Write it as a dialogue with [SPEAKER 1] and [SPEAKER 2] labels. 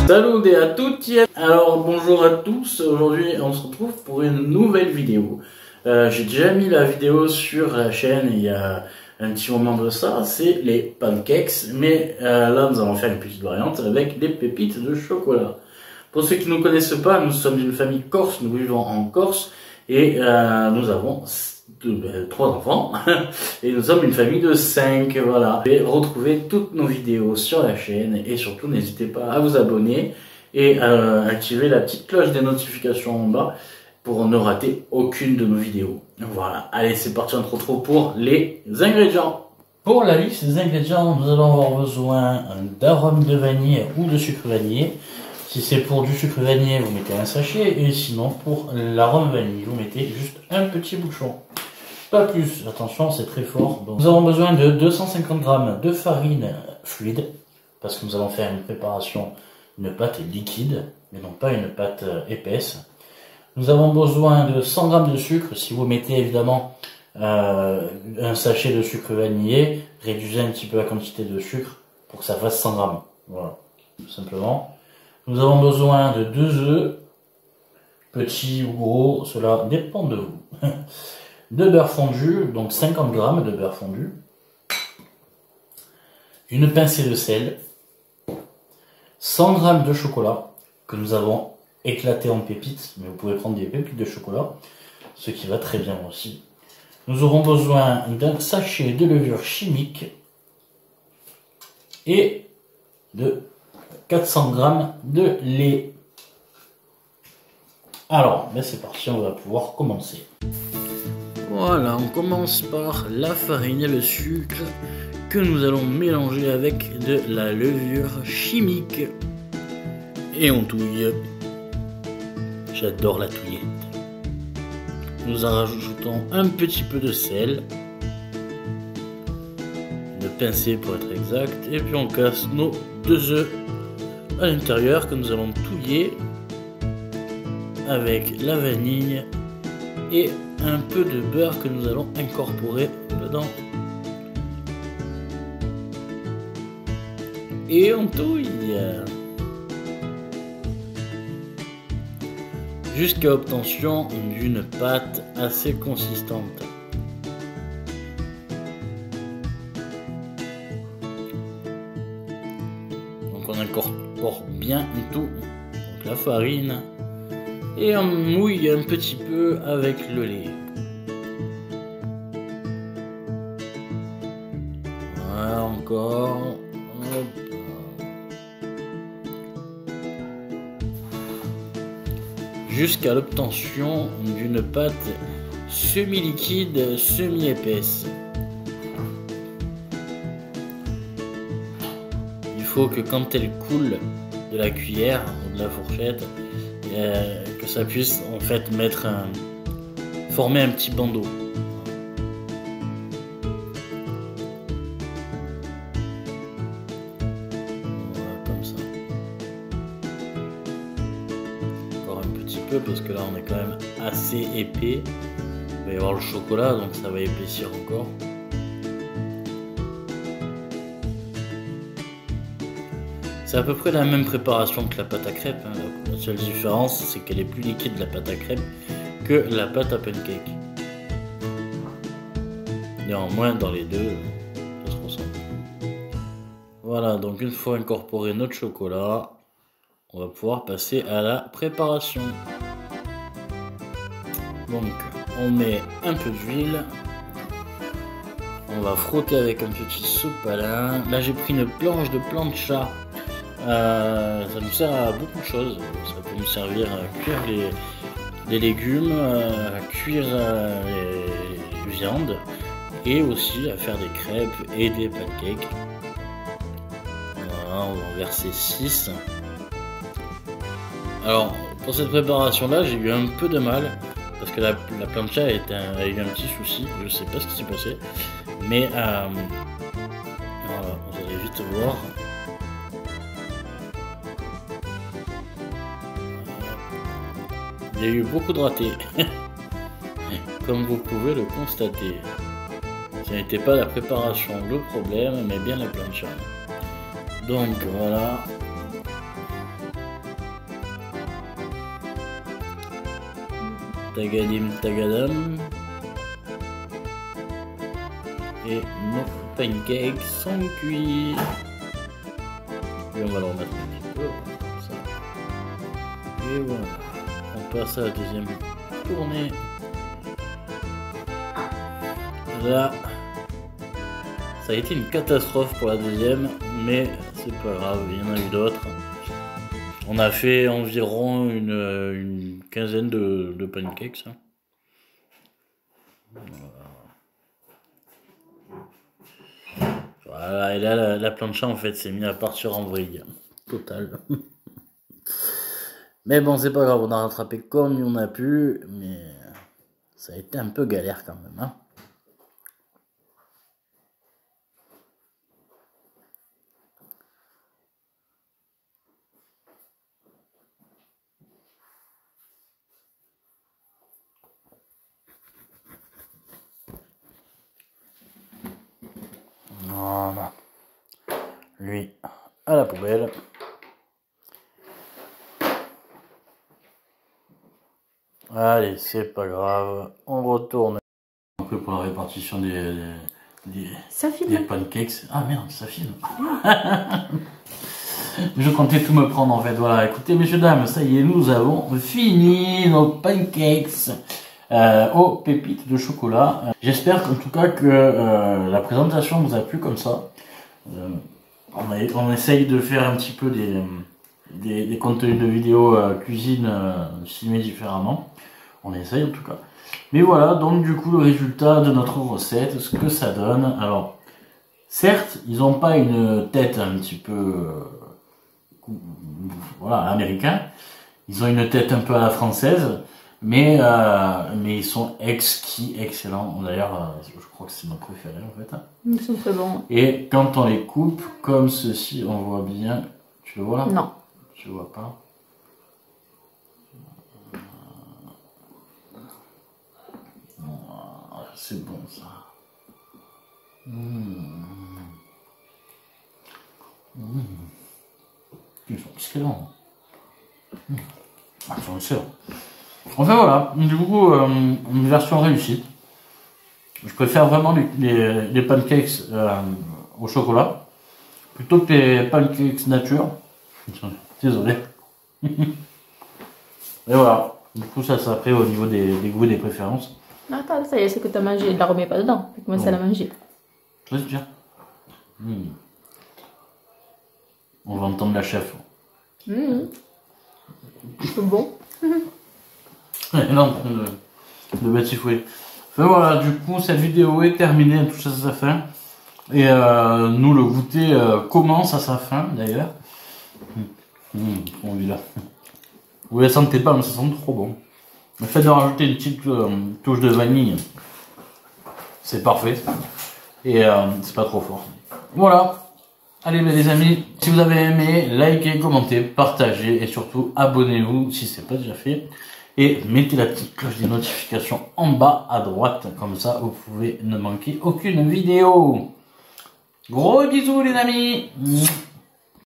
[SPEAKER 1] Salut à toutes. Alors bonjour à tous, aujourd'hui on se retrouve pour une nouvelle vidéo. J'ai déjà mis la vidéo sur la chaîne il y a un petit moment de ça, c'est les pancakes, mais là nous allons faire une petite variante avec des pépites de chocolat. Pour ceux qui ne nous connaissent pas, nous sommes d'une famille corse, nous vivons en Corse et nous avons 3 enfants et nous sommes une famille de 5, voilà. Vous pouvez retrouver toutes nos vidéos sur la chaîne et surtout n'hésitez pas à vous abonner et à activer la petite cloche des notifications en bas pour ne rater aucune de nos vidéos. Voilà, allez c'est parti, on se retrouve pour les ingrédients. Pour la liste des ingrédients, nous allons avoir besoin d'arôme de vanille ou de sucre vanillé. Si c'est pour du sucre vanillé, vous mettez un sachet, et sinon pour l'arôme vanille, vous mettez juste un petit bouchon. Pas plus, attention c'est très fort. Donc, nous avons besoin de 250 g de farine fluide, parce que nous allons faire une préparation, une pâte liquide, mais non pas une pâte épaisse. Nous avons besoin de 100 g de sucre. Si vous mettez évidemment un sachet de sucre vanillé, réduisez un petit peu la quantité de sucre pour que ça fasse 100 g. Voilà, tout simplement. Nous avons besoin de 2 œufs, petits ou gros, cela dépend de vous. De beurre fondu, donc 50 g de beurre fondu. Une pincée de sel. 100 g de chocolat que nous avons éclaté en pépites, mais vous pouvez prendre des pépites de chocolat, ce qui va très bien aussi. Nous aurons besoin d'un sachet de levure chimique et de 400 g de lait. Alors, ben c'est parti, on va pouvoir commencer. Voilà, on commence par la farine et le sucre que nous allons mélanger avec de la levure chimique. Et on touille. J'adore la touillette. Nous en rajoutons un petit peu de sel. Une pincée pour être exact. Et puis on casse nos 2 œufs à l'intérieur que nous allons touiller avec la vanille et un peu de beurre que nous allons incorporer dedans. Et on touille jusqu'à l'obtention d'une pâte assez consistante. Donc on incorpore bien tout, donc la farine, et on mouille un petit peu avec le lait. Voilà, encore. Hop. Jusqu'à l'obtention d'une pâte semi-liquide, semi-épaisse. Il faut que quand elle coule de la cuillère ou de la fourchette, que ça puisse en fait former un petit bandeau. Voilà, comme ça. Encore un petit peu parce que là on est quand même assez épais. Il va y avoir le chocolat donc ça va épaissir encore. C'est à peu près la même préparation que la pâte à crêpes. Hein. La seule différence, c'est qu'elle est plus liquide la pâte à crêpes que la pâte à pancake. Néanmoins, dans les deux, ça se ressemble. Voilà, donc une fois incorporé notre chocolat, on va pouvoir passer à la préparation. Donc, on met un peu d'huile. On va frotter avec un petit sopalin. Là, j'ai pris une planche de plancha. Ça nous sert à beaucoup de choses. Ça peut nous servir à cuire les légumes, à cuire les viandes et aussi à faire des crêpes et des pancakes. Voilà, on va en verser 6. Alors pour cette préparation là j'ai eu un peu de mal parce que la plancha a eu un petit souci, je sais pas ce qui s'est passé, mais voilà, vous allez vite voir. Il y a eu beaucoup de ratés, comme vous pouvez le constater. Ce n'était pas la préparation le problème, mais bien la plancha. Donc voilà, tagadim tagadam. Et nos pancakes sont cuits. Et on va le remettre un petit peu, comme ça. Et voilà, on passe à la deuxième tournée. Là, ça a été une catastrophe pour la deuxième, mais c'est pas grave, il y en a eu d'autres. On a fait environ une quinzaine de pancakes. Voilà, et là la plancha en fait s'est mise à partir en vrille. Total. Mais bon, c'est pas grave, on a rattrapé comme on a pu, mais ça a été un peu galère quand même. Hein. Voilà. Lui, à la poubelle. Allez, c'est pas grave. On retourne. Un peu pour la répartition des pancakes. Ah merde, ça filme. Je comptais tout me prendre en fait. Voilà, écoutez, messieurs, dames, ça y est, nous avons fini nos pancakes aux pépites de chocolat. J'espère en tout cas que la présentation vous a plu comme ça. On essaye de faire un petit peu des contenus de vidéos cuisine filmés différemment. On essaye en tout cas. Mais voilà, donc du coup le résultat de notre recette, ce que ça donne. Alors, certes, ils n'ont pas une tête un petit peu voilà, américain. Ils ont une tête un peu à la française, mais ils sont exquis, excellents. D'ailleurs, je crois que c'est mon préféré en fait.
[SPEAKER 2] Ils sont très bons.
[SPEAKER 1] Et quand on les coupe comme ceci, on voit bien. Tu le vois là?
[SPEAKER 2] Non.
[SPEAKER 1] Tu le vois pas? C'est bon ça. Ils sont excellents. Ils sont excellents. Enfin voilà, du coup, une version réussie. Je préfère vraiment les pancakes au chocolat plutôt que les pancakes nature. Désolé. Et voilà. Du coup, ça après au niveau des goûts et des préférences.
[SPEAKER 2] Attends, ça y est, c'est que tu as mangé. Ne la remets pas dedans. Tu commences à la manger.
[SPEAKER 1] Je laisse bien. On va entendre la chef.
[SPEAKER 2] C'est bon.
[SPEAKER 1] Elle est en train de batifouer. Enfin voilà, du coup, cette vidéo est terminée. Elle touche à sa fin. Et nous, le goûter commence à sa fin d'ailleurs. Là. Vous ne le sentez pas, mais ça sent trop bon. Le fait de rajouter une petite touche de vanille, c'est parfait. Et c'est pas trop fort. Voilà. Allez les amis, si vous avez aimé, likez, commentez, partagez et surtout abonnez-vous si ce n'est pas déjà fait. Et mettez la petite cloche des notifications en bas à droite. Comme ça, vous pouvez ne manquer aucune vidéo. Gros bisous les amis.